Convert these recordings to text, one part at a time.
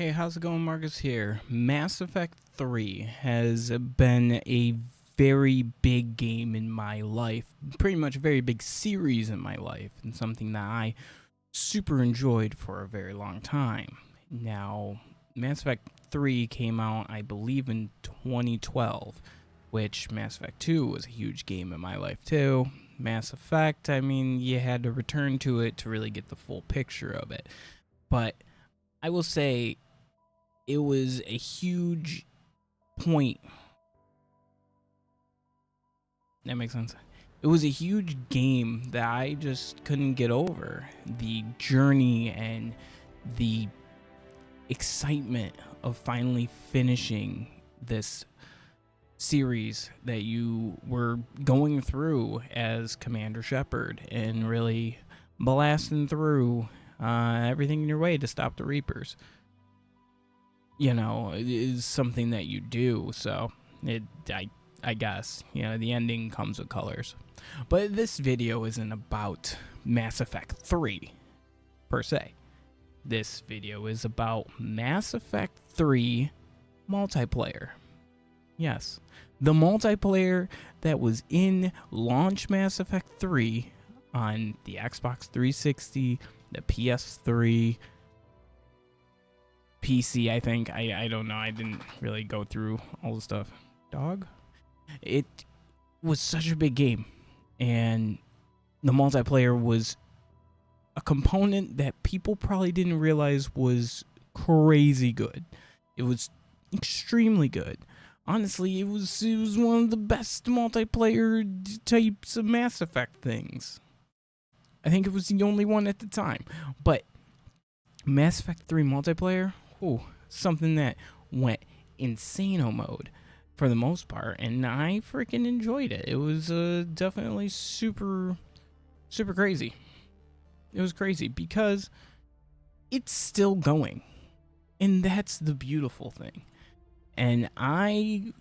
Hey, how's it going? Markus here. Mass Effect 3 has been a very big game in my life, pretty much a very big series in my life, and something that I super enjoyed for a very long time. Now, Mass Effect 3 came out, I believe, in 2012, which Mass Effect 2 was a huge game in my life too. Mass Effect, I mean, you had to return to it to really get the full picture of it. But I will say it was a huge point. That makes sense. It was a huge game that I just couldn't get over. The journey and the excitement of finally finishing this series that you were going through as Commander Shepard and really blasting through everything in your way to stop the Reapers. You know, it is something that you do. So I guess, the ending comes with colors. But this video isn't about Mass Effect 3 per se. This video is about Mass Effect 3 multiplayer. Yes, the multiplayer that was in launch Mass Effect 3 on the Xbox 360, the PS3, PC, I think. I don't know. I didn't really go through all the stuff. Dog? It was such a big game, and the multiplayer was a component that people probably didn't realize was crazy good. It was extremely good. Honestly, it was one of the best multiplayer types of Mass Effect things. I think it was the only one at the time. But Mass Effect 3 multiplayer, something that went insano mode for the most part, and I freaking enjoyed it. It was definitely super crazy. It was crazy because it's still going, and that's the beautiful thing. And I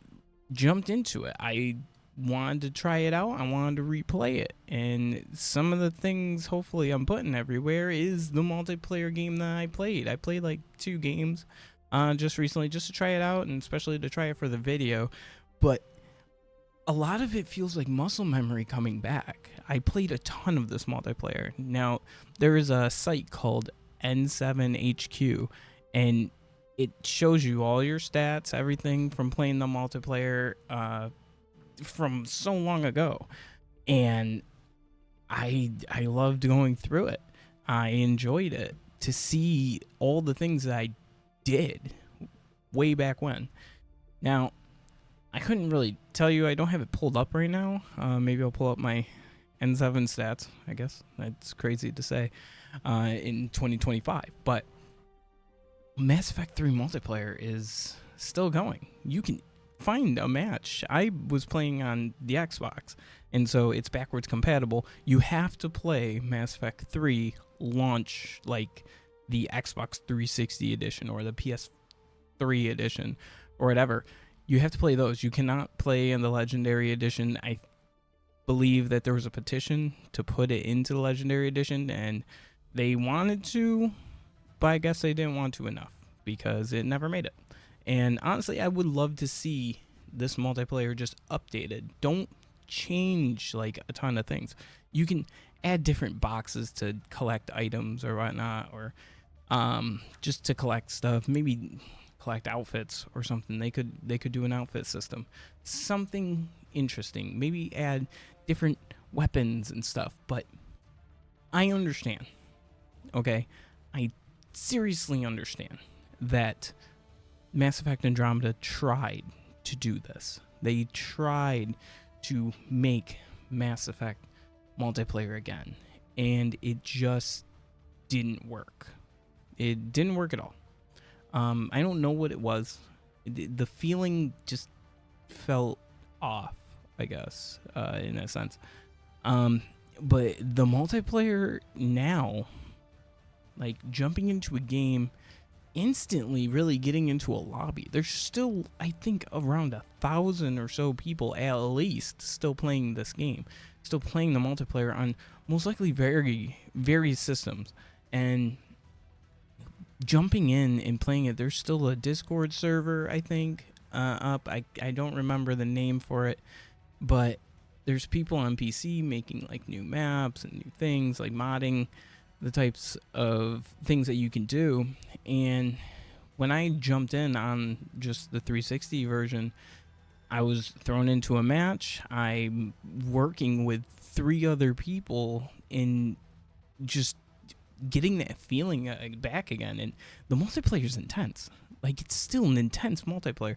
jumped into it. I wanted to try it out. I wanted to replay it, and some of the things hopefully I'm putting everywhere is the multiplayer game that I played. I played like 2 games just recently, just to try it out, and especially to try it for the video. But a lot of it feels like muscle memory coming back. I played a ton of this multiplayer. Now, there is a site called N7HQ, and it shows you all your stats, everything from playing the multiplayer from so long ago. And I loved going through it. I enjoyed it to see all the things that I did way back when. Now, I couldn't really tell you. I don't have it pulled up right now. Maybe I'll pull up my N7 stats, I guess. That's crazy to say in 2025. But Mass Effect 3 multiplayer is still going. You can find a match. I was playing on the Xbox, and so it's backwards compatible. You have to play Mass Effect 3 launch, like the Xbox 360 edition or the PS3 edition or whatever. You have to play those. You cannot play in the Legendary Edition. I believe that there was a petition to put it into the Legendary Edition, and they wanted to, but I guess they didn't want to enough because it never made it. And honestly, I would love to see this multiplayer just updated. Don't change like a ton of things. You can add different boxes to collect items or whatnot, or just to collect stuff. Maybe collect outfits or something. They could do an outfit system, something interesting. Maybe add different weapons and stuff. But I understand, okay? I seriously understand that Mass Effect Andromeda tried to do this. They tried to make Mass Effect multiplayer again, and it just didn't work. It didn't work at all. I don't know what it was. The feeling just felt off, I guess, in a sense. But the multiplayer now, like jumping into a game, instantly really getting into a lobby. There's still, I think, around 1,000 or so people at least still playing this game, still playing the multiplayer on most likely various systems. And jumping in and playing it. There's still a Discord server, I think, up. I don't remember the name for it, but there's people on PC making like new maps and new things, like modding the types of things that you can do. And when I jumped in on just the 360 version, I was thrown into a match. I'm working with 3 other people in just getting that feeling back again. And the multiplayer is intense. Like, it's still an intense multiplayer.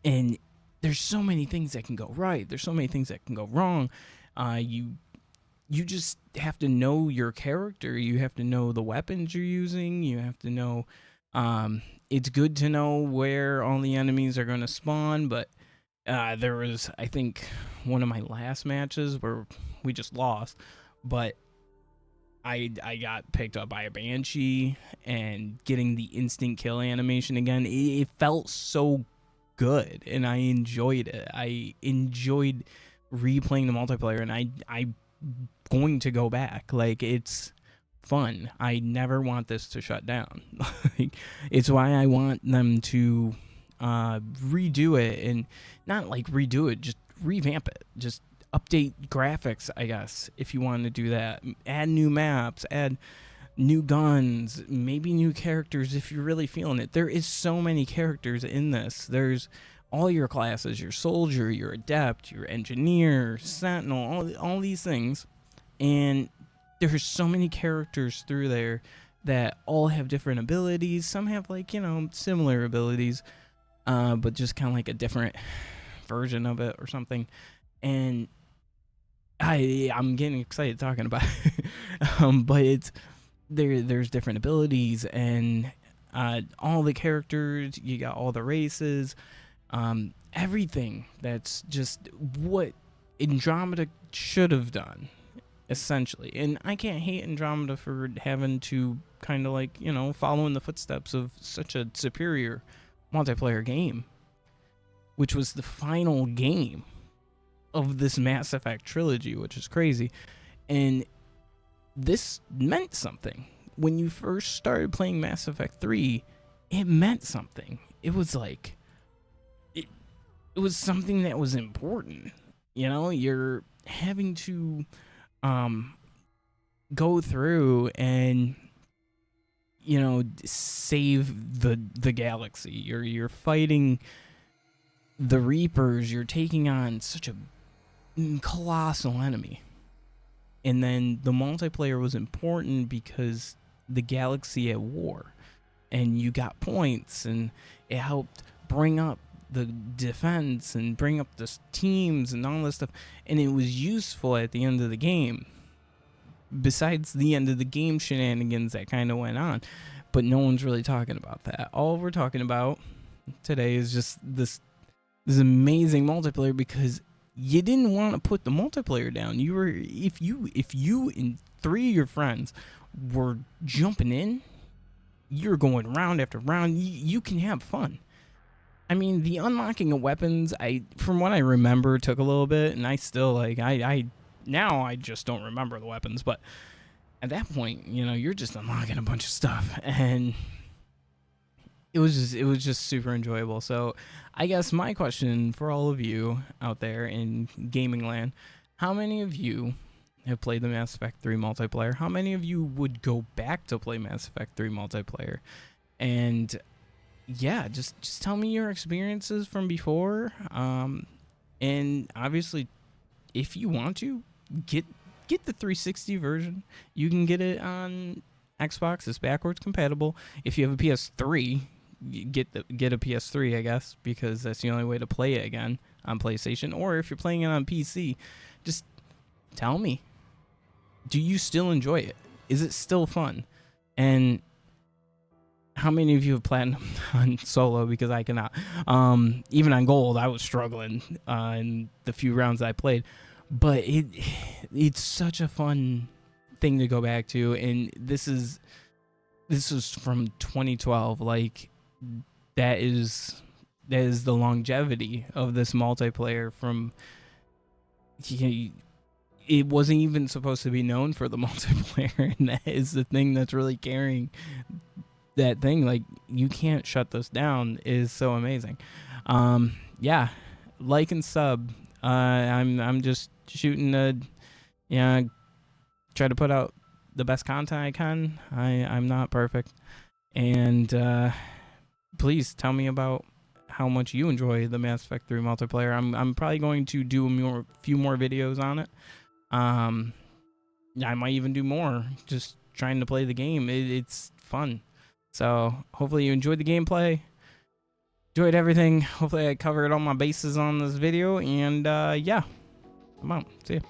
And there's so many things that can go right. There's so many things that can go wrong. You just have to know your character. You have to know the weapons you're using. You have to know. It's good to know where all the enemies are going to spawn, but there was, I think, one of my last matches where we just lost, but I got picked up by a banshee, and getting the instant kill animation again, it felt so good, and I enjoyed it. I enjoyed replaying the multiplayer, and I'm going to go back. Like, it's fun. I never want this to shut down. Like, it's why I want them to redo it, and not like redo it, just revamp it, just update graphics, I guess, if you want to do that. Add new maps, add new guns, maybe new characters if you're really feeling it. There is so many characters in this. There's all your classes, your soldier, your adept, your engineer, sentinel, all these things. And there's so many characters through there that all have different abilities. Some have, like, similar abilities, but just kind of like a different version of it or something. And I'm getting excited talking about it. But it's there's different abilities, and all the characters, you got all the races, everything. That's just what Andromeda should have done, essentially. And I can't hate Andromeda for having to kind of like, follow in the footsteps of such a superior multiplayer game, which was the final game of this Mass Effect trilogy, which is crazy. And this meant something. When you first started playing Mass Effect 3, it meant something. It was like, it was something that was important. You're having to go through and save the galaxy. You're fighting the Reapers. You're taking on such a colossal enemy. And then the multiplayer was important because the galaxy at war, and you got points, and it helped bring up the defense and bring up the teams and all this stuff, and it was useful at the end of the game, besides the end of the game shenanigans that kind of went on. But no one's really talking about that. All we're talking about today is just this amazing multiplayer, because you didn't want to put the multiplayer down. You were, if you and 3 of your friends were jumping in, you're going round after round. You can have fun. I mean, the unlocking of weapons, from what I remember, took a little bit, and I still now I just don't remember the weapons. But at that point, you're just unlocking a bunch of stuff, and it was just super enjoyable. So I guess my question for all of you out there in gaming land: how many of you have played the Mass Effect 3 multiplayer? How many of you would go back to play Mass Effect 3 multiplayer? And yeah, just tell me your experiences from before. And obviously, if you want to, get the 360 version. You can get it on Xbox. It's backwards compatible. If you have a PS3, get a PS3, I guess, because that's the only way to play it again on PlayStation. Or if you're playing it on PC, just tell me, do you still enjoy it? Is it still fun? And how many of you have platinum on solo? Because I cannot. Even on gold, I was struggling in the few rounds I played. But it's such a fun thing to go back to, and this is from 2012. Like, that is the longevity of this multiplayer. From it wasn't even supposed to be known for the multiplayer, and that is the thing that's really carrying that thing, like, you can't shut this down, is so amazing. Yeah, like and sub. I'm just shooting to, yeah, try to put out the best content I can. I'm not perfect, and please tell me about how much you enjoy the Mass Effect 3 multiplayer. I'm probably going to do a few more videos on it. I might even do more, just trying to play the game. It's fun. So hopefully you enjoyed the gameplay, enjoyed everything. Hopefully I covered all my bases on this video, and yeah, I'm out. See ya.